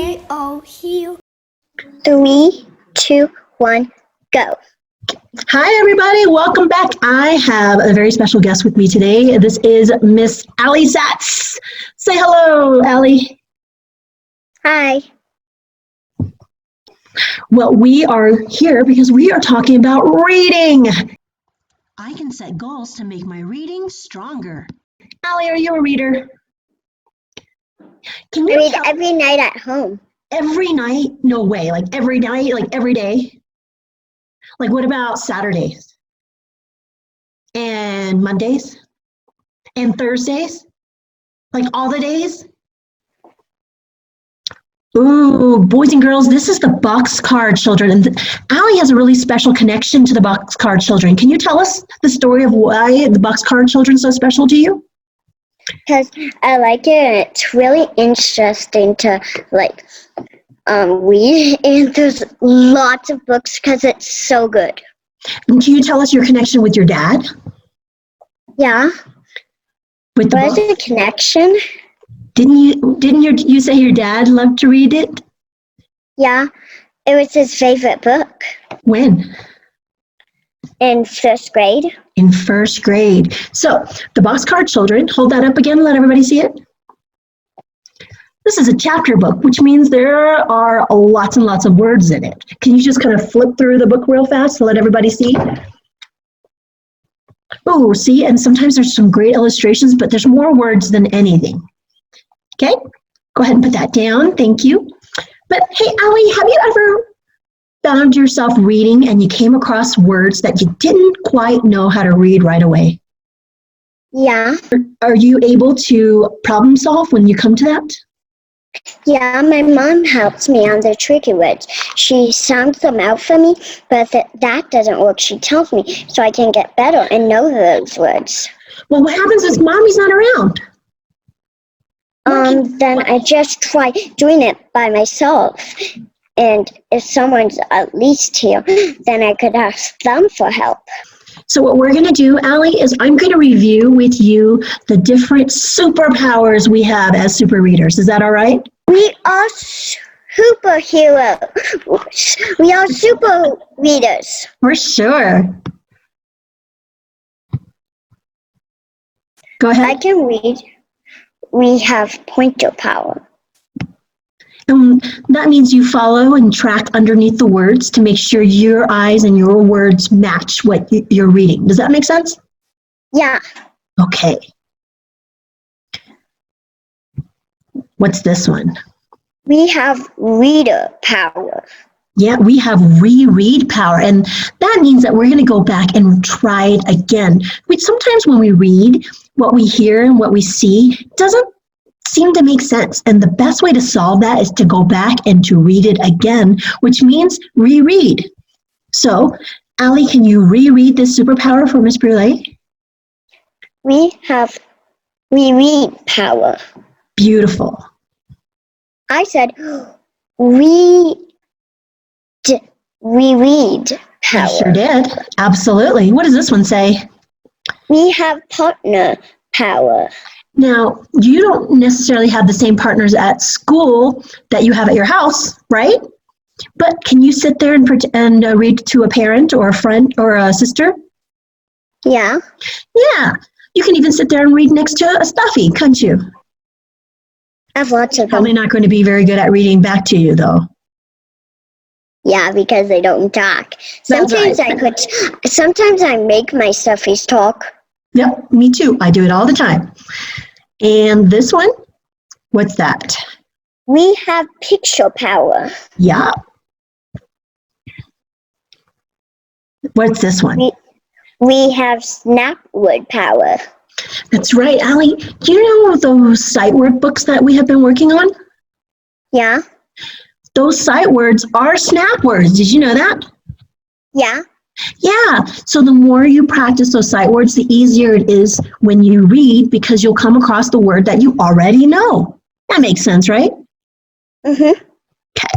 K-O-Q. 3, 2, 1, go. Hi, everybody. Welcome back. I have a very special guest with me today. This is Miss Allie Satz. Say hello, Allie. Hi. Well, we are here because we are talking about reading. I can set goals to make my reading stronger. Allie, are you a reader? Can I you read tell every night at home. every night? No way. Like every night, like every day? Like what about Saturdays? And Mondays? And Thursdays? Like all the days? Ooh, boys and girls, this is the Boxcar Children. And Allie has a really special connection to the Boxcar Children. Can you tell us the story of why the Boxcar Children is so special to you? Because I like it and it's really interesting to read, and there's lots of books because it's so good. And can you tell us your connection with your dad? Yeah. With the What is book? the connection? Didn't you say your dad loved to read it? Yeah. It was his favorite book When? in first grade. In first grade. So the Boxcar Children, hold that up again, let everybody see it. This is a chapter book, which means there are lots and lots of words in it. Can you just kind of flip through the book real fast to let everybody see? Oh, see, and sometimes there's some great illustrations, but there's more words than anything. Okay, go ahead and put that down. Thank you. But hey, Allie, have you ever found yourself reading and you came across words that you didn't quite know how to read right away? Yeah. Are you able to problem solve when you come to that? Yeah, my mom helps me on the tricky words. She sounds them out for me, but if that doesn't work, she tells me so I can get better and know those words. Well, what happens is mommy's not around. Then I just try doing it by myself. And if someone's at least here, then I could ask them for help. So what we're going to do, Allie, is I'm going to review with you the different superpowers we have as super readers. Is that all right? We are superheroes. We are super readers. For sure. Go ahead. I can read. We have pointer power. That means you follow and track underneath the words to make sure your eyes and your words match what you're reading. Does that make sense? Yeah. Okay. What's this one? We have reader power. Yeah, we have reread power, and that means that we're going to go back and try it again. Sometimes when we read, what we hear and what we see doesn't seem to make sense, and the best way to solve that is to go back and to read it again, which means reread. So, Allie, can you reread this superpower for Miss Brule? We have reread power. Beautiful. I said reread power. I sure did. Absolutely. What does this one say? We have partner power. Now, you don't necessarily have the same partners at school that you have at your house, right? But can you sit there and read to a parent or a friend or a sister? Yeah. Yeah. You can even sit there and read next to a stuffy, can't you? I have lots of Probably them. not going to be very good at reading back to you, though. Yeah, because they don't talk. That's Sometimes right. Sometimes I make my stuffies talk. Yep, me too. I do it all the time. And this one, what's that? We have picture power. Yeah. What's this one? We have snap word power. That's right, Allie. Do you know those sight word books that we have been working on? Yeah. Those sight words are snap words. Did you know that? Yeah. Yeah. So the more you practice those sight words, the easier it is when you read because you'll come across the word that you already know. That makes sense, right? Mm-hmm. Okay.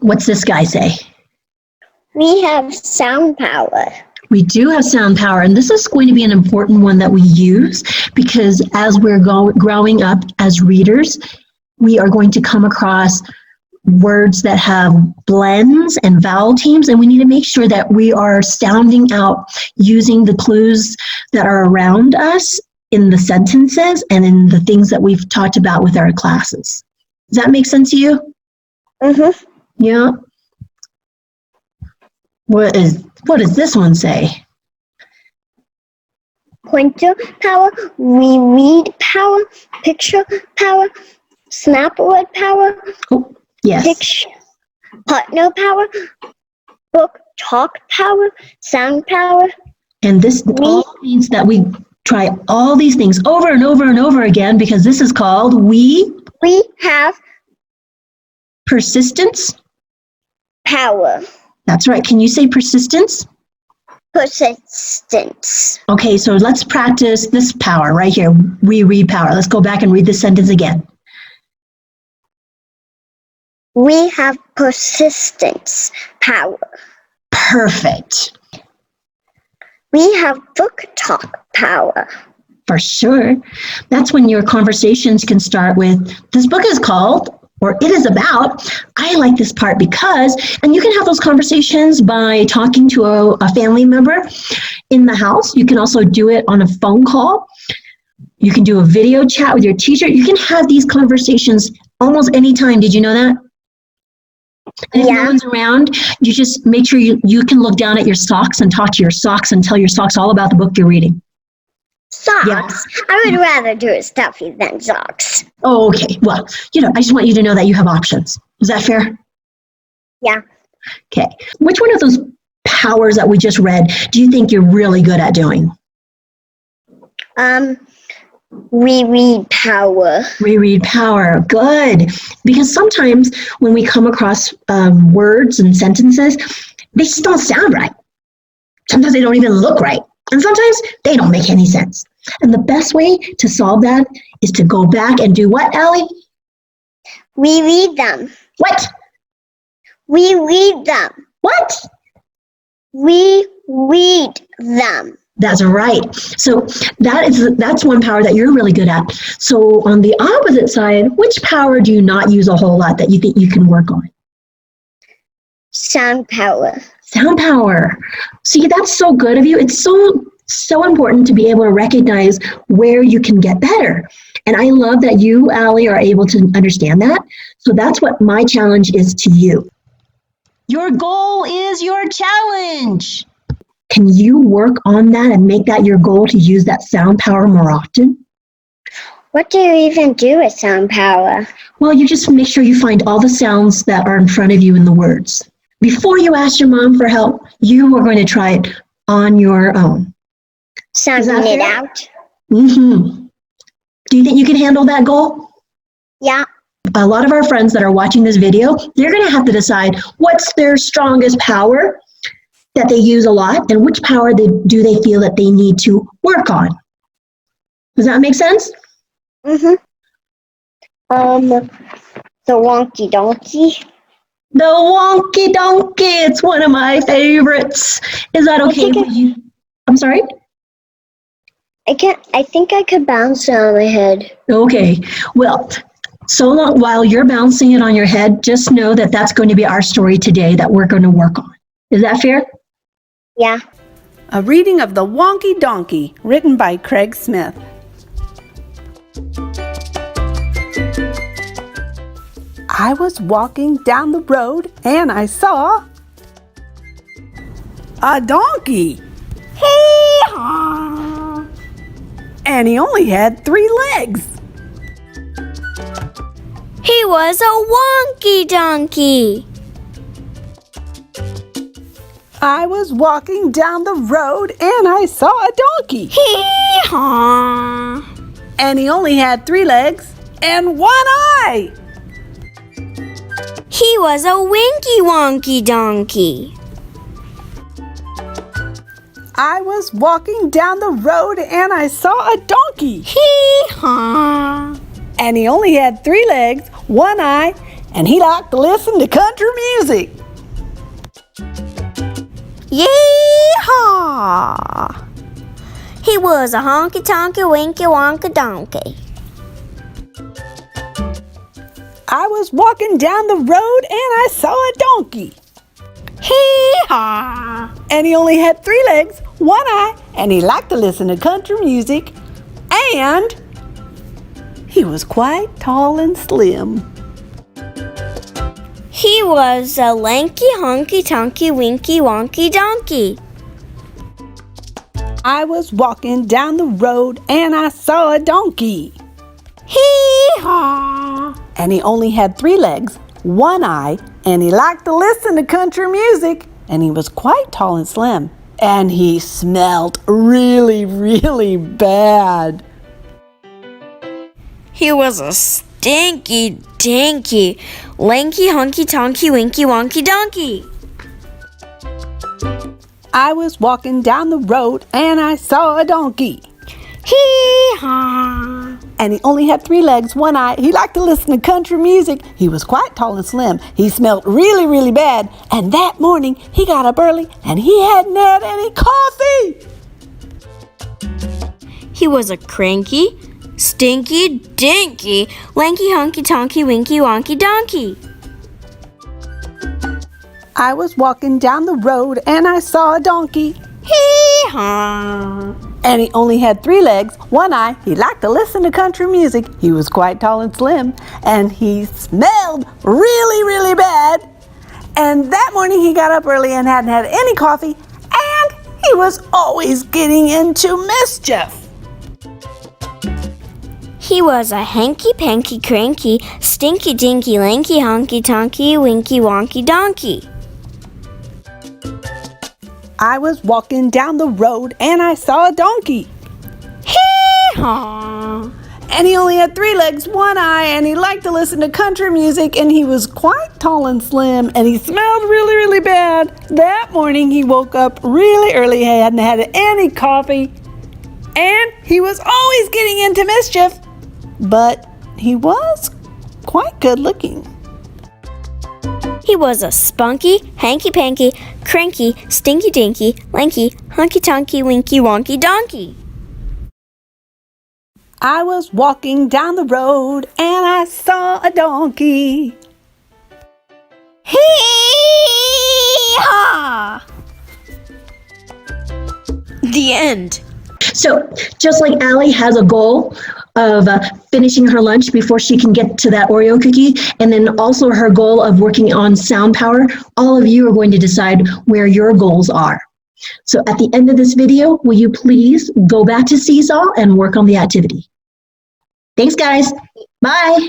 What's this guy say? We have sound power. We do have sound power, and this is going to be an important one that we use because as we're growing up as readers, we are going to come across words that have blends and vowel teams, and we need to make sure that we are sounding out using the clues that are around us in the sentences and in the things that we've talked about with our classes. Does that make sense to you? Mm-hmm. Yeah. What does this one say? Pointer power, reread power, picture power, snap word power, Oh, yes. picture, partner power, book talk power, sound power. And this all means that we try all these things over and over and over again because this is called we have persistence power. That's right. Can you say persistence? Persistence. Okay, so let's practice this power right here. We read power. Let's go back and read this sentence again. We have persistence power. Perfect. We have book talk power. For sure. That's when your conversations can start with, this book is called, or it is about. I like this part because, and you can have those conversations by talking to a family member in the house. You can also do it on a phone call. You can do a video chat with your teacher. You can have these conversations almost anytime. Did you know that? And if no one's around, you just make sure you can look down at your socks and talk to your socks and tell your socks all about the book you're reading. Socks? Yeah. I would rather do a stuffy than socks. Oh, okay. Well, I just want you to know that you have options. Is that fair? Yeah. Okay. Which one of those powers that we just read do you think you're really good at doing? Reread power. Reread power. Good. Because sometimes when we come across words and sentences, they just don't sound right. Sometimes they don't even look right. And sometimes they don't make any sense. And the best way to solve that is to go back and do what, Allie? Reread them. What? Reread them. What? Reread them. That's right. So that's one power that you're really good at. So on the opposite side, which power do you not use a whole lot that you think you can work on? Sound power. Sound power. See, that's so good of you. It's so important to be able to recognize where you can get better. And I love that you, Allie, are able to understand that. So that's what my challenge is to you. Your goal is your challenge. Can you work on that and make that your goal to use that sound power more often? What do you even do with sound power? Well, you just make sure you find all the sounds that are in front of you in the words. Before you ask your mom for help, you are going to try it on your own. Sounding it out? Mm-hmm. Do you think you can handle that goal? Yeah. A lot of our friends that are watching this video, they're going to have to decide what's their strongest power that they use a lot and which power do they feel that they need to work on. Does that make sense? Mm-hmm. The wonky donkey. The wonky donkey, it's one of my favorites. Is that okay with you? I'm sorry? I think I could bounce it on my head. Okay. Well, so long while you're bouncing it on your head, just know that that's going to be our story today that we're going to work on. Is that fair? Yeah. A reading of The Wonky Donkey, written by Craig Smith. I was walking down the road and I saw a donkey. Hee-haw! And he only had 3 legs. He was a wonky donkey. I was walking down the road and I saw a donkey. Hee-haw! And he only had 3 legs and 1 eye. He was a winky wonky donkey. I was walking down the road and I saw a donkey. Hee-haw! And he only had 3 legs, 1 eye, and he liked to listen to country music. Yee! Hee-haw! He was a honky-tonky winky wonka donkey. I was walking down the road and I saw a donkey. Hee-haw! And he only had 3 legs, 1 eye, and he liked to listen to country music, and he was quite tall and slim. He was a lanky honky-tonky winky wonky donkey. I was walking down the road and I saw a donkey. Hee-haw! And he only had 3 legs, 1 eye, and he liked to listen to country music, and he was quite tall and slim. And he smelled really, really bad. He was a stinky dinky lanky honky-tonky winky wonky donkey. I was walking down the road and I saw a donkey. Hee-haw! And he only had 3 legs, 1 eye. He liked to listen to country music. He was quite tall and slim. He smelled really, really bad. And that morning, he got up early and he hadn't had any coffee. He was a cranky, stinky, dinky, lanky honky-tonky winky wonky donkey. I was walking down the road and I saw a donkey. Hee-haw! And he only had 3 legs, 1 eye. He liked to listen to country music. He was quite tall and slim. And he smelled really, really bad. And that morning he got up early and hadn't had any coffee. And he was always getting into mischief. He was a hanky-panky cranky, stinky dinky lanky honky-tonky winky wonky donkey. I was walking down the road and I saw a donkey. Hee-haw! And he only had 3 legs, 1 eye, and he liked to listen to country music, and he was quite tall and slim, and he smelled really, really bad. That morning he woke up really early, he hadn't had any coffee, and he was always getting into mischief, but he was quite good looking. He was a spunky, hanky-panky, cranky, stinky-dinky, lanky, honky-tonky, winky, wonky donkey. I was walking down the road and I saw a donkey. Hee-haw! The end. So just like Allie has a goal of finishing her lunch before she can get to that Oreo cookie, and then also her goal of working on sound power, all of you are going to decide where your goals are. So at the end of this video, will you please go back to Seesaw and work on the activity? Thanks, guys. Bye.